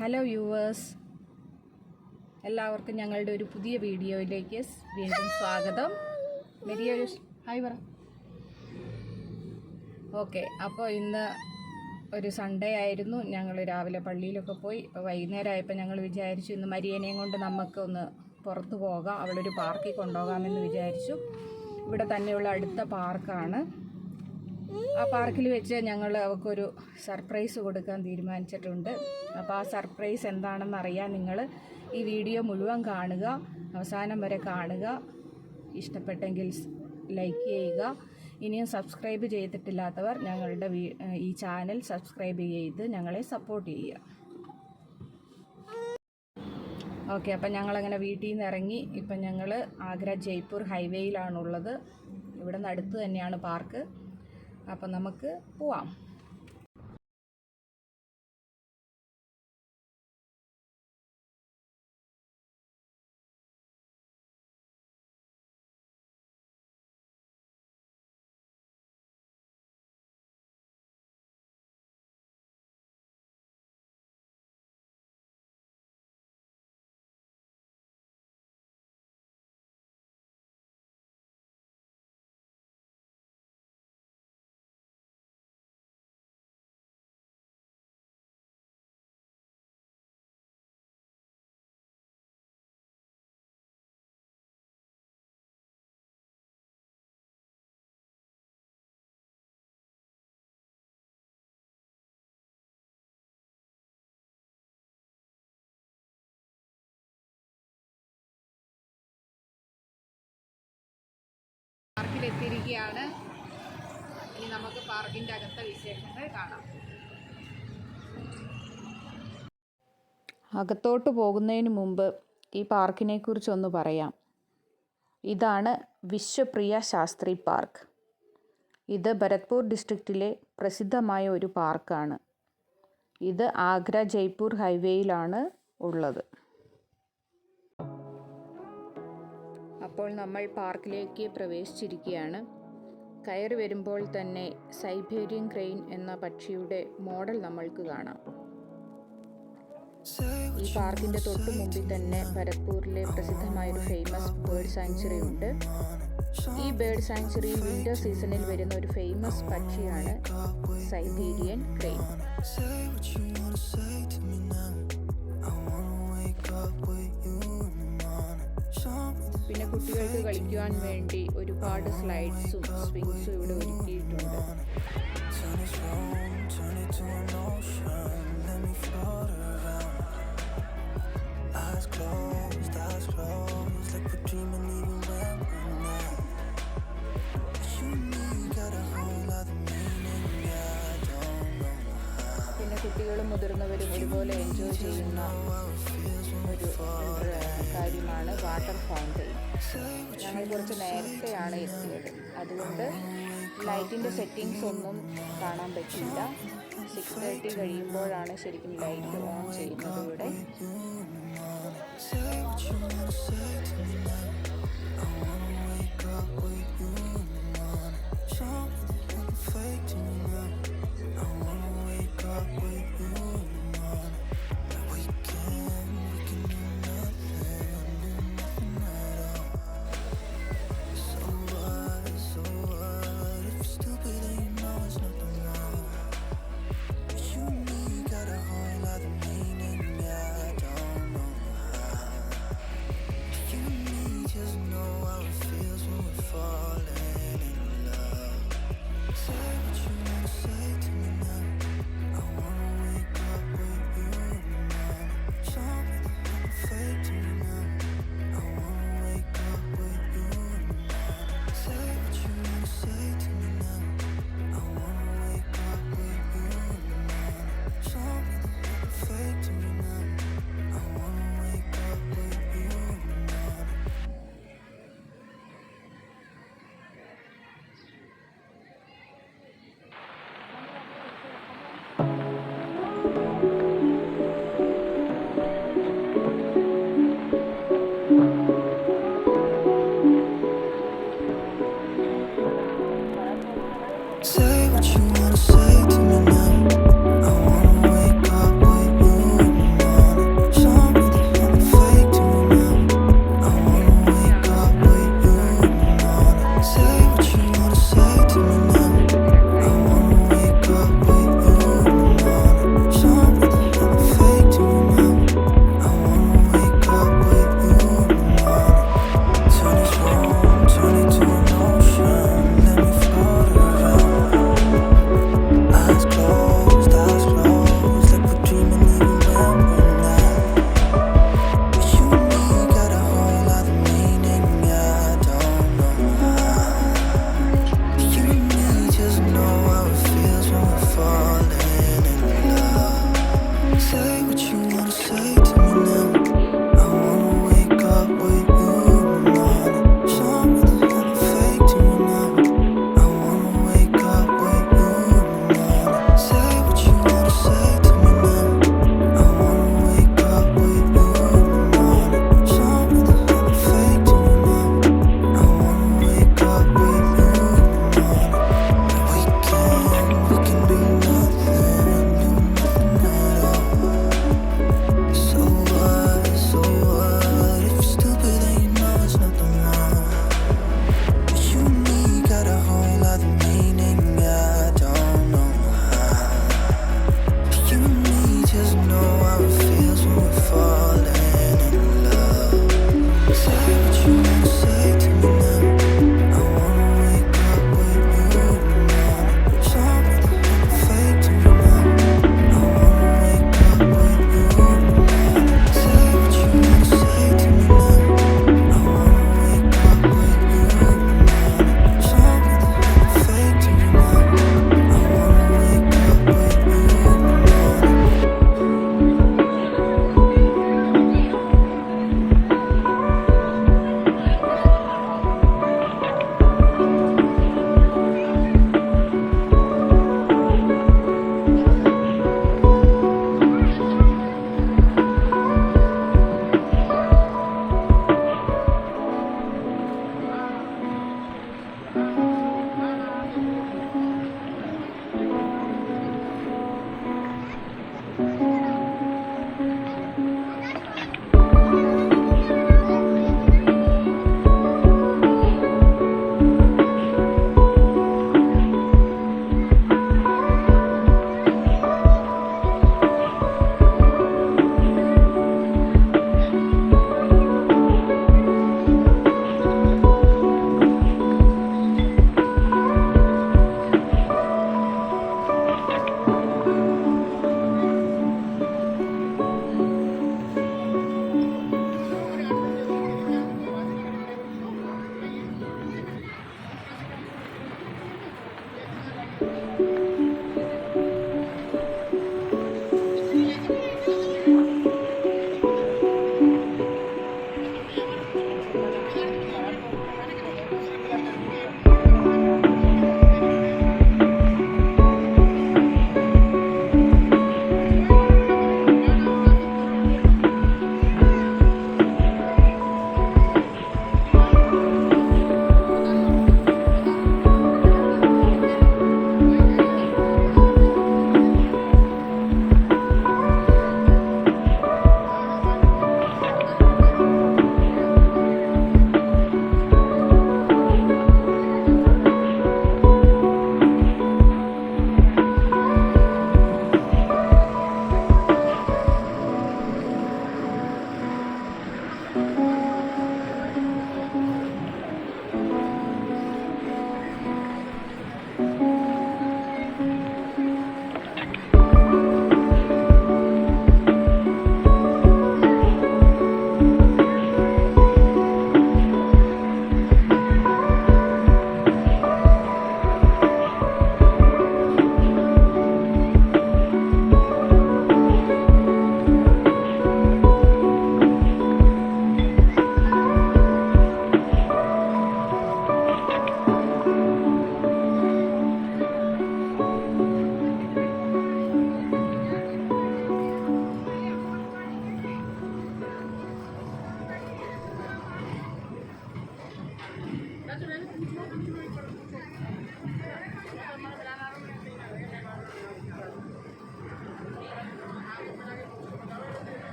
Hello viewers, എല്ലാവർക്കും ഞങ്ങളുടെ ഒരു പുതിയ വീഡിയോയിലേക്ക് വീണ്ടും സ്വാഗതം. മെരിയ ഒരു ഹായ് പറ. ഓക്കെ, അപ്പോൾ ഇന്ന് ഒരു സൺഡേ ആയിരുന്നു. ഞങ്ങൾ രാവിലെ പള്ളിയിലൊക്കെ പോയി. ഇപ്പോൾ വൈകുന്നേരം ആയപ്പോൾ ഞങ്ങൾ വിചാരിച്ചു ഇന്ന് മരിയനെയും കൊണ്ട് നമുക്കൊന്ന് പുറത്തു പോകാം, അവളൊരു പാർക്കിൽ കൊണ്ടുപോകാമെന്ന് വിചാരിച്ചു. ഇവിടെ തന്നെയുള്ള അടുത്ത പാർക്കാണ്. ആ പാർക്കിൽ വെച്ച് ഞങ്ങൾ അവൾക്കൊരു സർപ്രൈസ് കൊടുക്കാൻ തീരുമാനിച്ചിട്ടുണ്ട്. അപ്പോൾ ആ സർപ്രൈസ് എന്താണെന്ന് അറിയാൻ നിങ്ങൾ ഈ വീഡിയോ മുഴുവൻ കാണുക, അവസാനം വരെ കാണുക. ഇഷ്ടപ്പെട്ടെങ്കിൽ ലൈക്ക് ചെയ്യുക. ഇനിയും സബ്സ്ക്രൈബ് ചെയ്തിട്ടില്ലാത്തവർ ഞങ്ങളുടെ ഈ ചാനൽ സബ്സ്ക്രൈബ് ചെയ്ത് ഞങ്ങളെ സപ്പോർട്ട് ചെയ്യുക. ഓക്കെ, അപ്പം ഞങ്ങളങ്ങനെ വീട്ടിൽ നിന്ന് ഇറങ്ങി. ഇപ്പം ഞങ്ങൾ ആഗ്ര ജയ്പൂർ ഹൈവേയിലാണുള്ളത്. ഇവിടെ നിന്ന് അടുത്ത് തന്നെയാണ് പാർക്ക്. അപ്പം നമുക്ക് പോവാം. പാർക്കിലെത്തിയിരിക്കുകയാണ്. ഇനി നമുക്ക് പാർക്കിൻ്റെ അകത്തെ വിശേഷങ്ങൾ കാണാം. അകത്തോട്ട് പോകുന്നതിന് മുമ്പ് ഈ പാർക്കിനെ കുറിച്ചൊന്ന് പറയാം. ഇതാണ് വിശ്വപ്രിയ ശാസ്ത്രി പാർക്ക്. ഇത് ഭരത്പൂർ ഡിസ്ട്രിക്റ്റിലെ പ്രസിദ്ധമായ ഒരു പാർക്കാണ്. ഇത് ആഗ്ര ജയ്പൂർ ഹൈവേയിലാണ് ഉള്ളത്. അപ്പോൾ നമ്മൾ പാർക്കിലേക്ക് പ്രവേശിച്ചിരിക്കുകയാണ്. കയറി വരുമ്പോൾ തന്നെ സൈബീരിയൻ ക്രെയിൻ എന്ന പക്ഷിയുടെ മോഡൽ നമ്മൾക്ക് കാണാം. ഈ പാർക്കിൻ്റെ തൊട്ട് മുമ്പിൽ തന്നെ ഭരത്പൂരിലെ പ്രസിദ്ധമായൊരു ഫേമസ് ബേർഡ് സാങ്ച്വറി ഉണ്ട്. ഈ ബേർഡ് സാങ്ച്വറിയിൽ വിൻ്റർ സീസണിൽ വരുന്ന ഒരു ഫേമസ് പക്ഷിയാണ് സൈബീരിയൻ ക്രെയിൻ. പിന്നെ കുട്ടികൾക്ക് കളിക്കുവാൻ വേണ്ടി ഒരുപാട് സ്ലൈഡ്സും സ്വിങ്സും ഇവിടെ ഒരുക്കിയിട്ടുണ്ട്. പിന്നെ കുട്ടികളും മുതിർന്നവരും ഒരുപോലെ എൻജോയ് ചെയ്യുന്ന ഒരു കാര്യമാണ് വാട്ടർ ഫൗണ്ടെയിൻ. ഞങ്ങൾ കുറച്ച് നേരത്തെയാണ് എത്തിയത്, അതുകൊണ്ട് ലൈറ്റിൻ്റെ സെറ്റിങ്സ് ഒന്നും കാണാൻ പറ്റില്ല. 6:30 കഴിയുമ്പോഴാണ് ശരിക്കും ലൈറ്റ് ഓൺ ചെയ്യുന്നത് ഇവിടെ. Say what you wanna say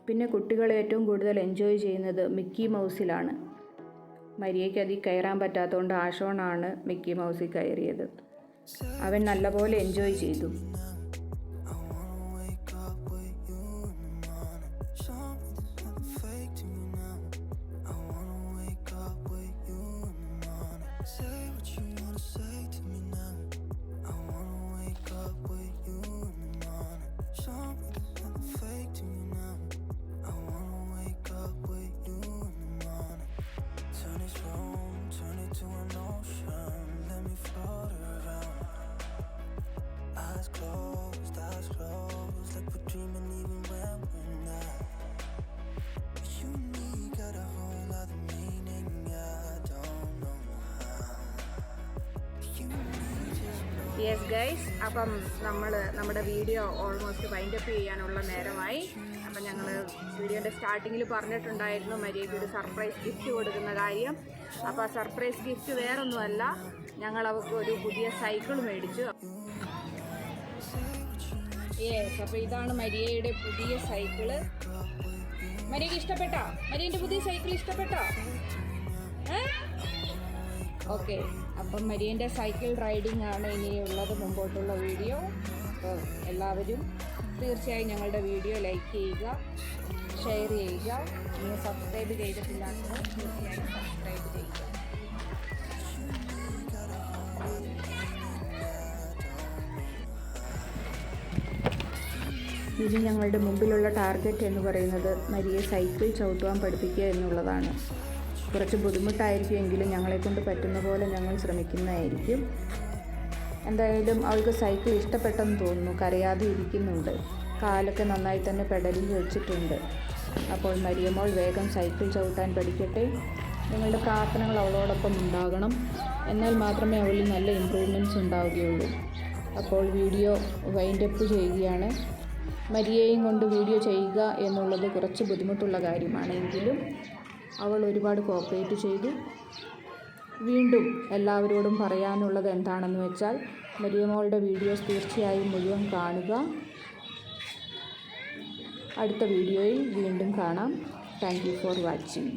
പിന്നെ കുട്ടികൾ ഏറ്റവും കൂടുതൽ എൻജോയ് ചെയ്യുന്നത് മിക്കി മൗസിലാണ്. മരിയയ്ക്ക് അതിൽ കയറാൻ പറ്റാത്തതുകൊണ്ട് ആഷോണാണ് മിക്കി മൗസിൽ കയറിയത്. അവൻ നല്ലപോലെ എൻജോയ് ചെയ്തു. Eyes closed, like we're dreaming even when we're not. You and me got a whole other meaning, I don't know how. You and me just know. Yes guys, അപ്പം നമ്മുടെ video almost wind up ചെയ്യാനുള്ള നേരമായി. അപ്പം ഞങ്ങൾ വീഡിയോൻ്റെ സ്റ്റാർട്ടിങ്ങിൽ പറഞ്ഞിട്ടുണ്ടായിരുന്നു മരിയയ്ക്ക് ഒരു സർപ്രൈസ് ഗിഫ്റ്റ് കൊടുക്കുന്ന കാര്യം. അപ്പോൾ ആ സർപ്രൈസ് ഗിഫ്റ്റ് വേറൊന്നുമല്ല, ഞങ്ങൾ അവർക്ക് ഒരു പുതിയ സൈക്കിൾ മേടിച്ചു. യെസ്, അപ്പോൾ ഇതാണ് മരിയയുടെ പുതിയ സൈക്കിള്. മരിയയ്ക്ക് ഇഷ്ടപ്പെട്ടോ? മരിയൻ്റെ പുതിയ സൈക്കിൾ ഇഷ്ടപ്പെട്ടോ? ഓക്കെ, അപ്പം മരിയൻ്റെ സൈക്കിൾ റൈഡിംഗ് ആണ് ഇനിയുള്ളത് മുമ്പോട്ടുള്ള വീഡിയോ. അപ്പോൾ എല്ലാവരും തീർച്ചയായും ഞങ്ങളുടെ വീഡിയോ ലൈക്ക് ചെയ്യുക, ഷെയർ ചെയ്യുക. നിങ്ങൾ സബ്സ്ക്രൈബ് ചെയ്തിട്ടില്ലാത്തവർ തീർച്ചയായും സബ്സ്ക്രൈബ് ചെയ്യുക. ഇനി ഞങ്ങളുടെ മുമ്പിലുള്ള ടാർഗറ്റ് എന്ന് പറയുന്നത് മരിയെ സൈക്കിൾ ചവിട്ടുവാൻ പഠിപ്പിക്കുക എന്നുള്ളതാണ്. കുറച്ച് ബുദ്ധിമുട്ടായിരിക്കും, എങ്കിലും ഞങ്ങളെക്കൊണ്ട് പറ്റുന്ന പോലെ ഞങ്ങൾ ശ്രമിക്കുന്നതായിരിക്കും. എന്തായാലും അവൾക്ക് സൈക്കിൾ ഇഷ്ടപ്പെട്ടെന്ന് തോന്നുന്നു, കരയാതെ ഇരിക്കുന്നുണ്ട്. കാലൊക്കെ നന്നായി തന്നെ പെഡലിൽ വെച്ചിട്ടുണ്ട്. അപ്പോൾ മരിയമോൾ വേഗം സൈക്കിൾ ചവിട്ടാൻ പഠിക്കട്ടെ. നിങ്ങളുടെ പ്രാർത്ഥനകൾ അവളോടൊപ്പം ഉണ്ടാകണം, എന്നാൽ മാത്രമേ അവളിൽ നല്ല ഇമ്പ്രൂവ്മെൻറ്റ്സ് ഉണ്ടാവുകയുള്ളൂ. അപ്പോൾ വീഡിയോ വൈൻഡപ്പ് ചെയ്യുകയാണ്. മരിയയും കൊണ്ട് വീഡിയോ ചെയ്യുക എന്നുള്ളത് കുറച്ച് ബുദ്ധിമുട്ടുള്ള കാര്യമാണ്, എങ്കിലും അവൾ ഒരുപാട് കോപ്പറേറ്റ് ചെയ്തു. വീണ്ടും എല്ലാവരോടും പറയാനുള്ളത് എന്താണെന്ന് വെച്ചാൽ, മരിയമോളുടെ വീഡിയോസ് തീർച്ചയായും മുഴുവൻ കാണുക. അടുത്ത വീഡിയോയിൽ വീണ്ടും കാണാം. Thank you for watching.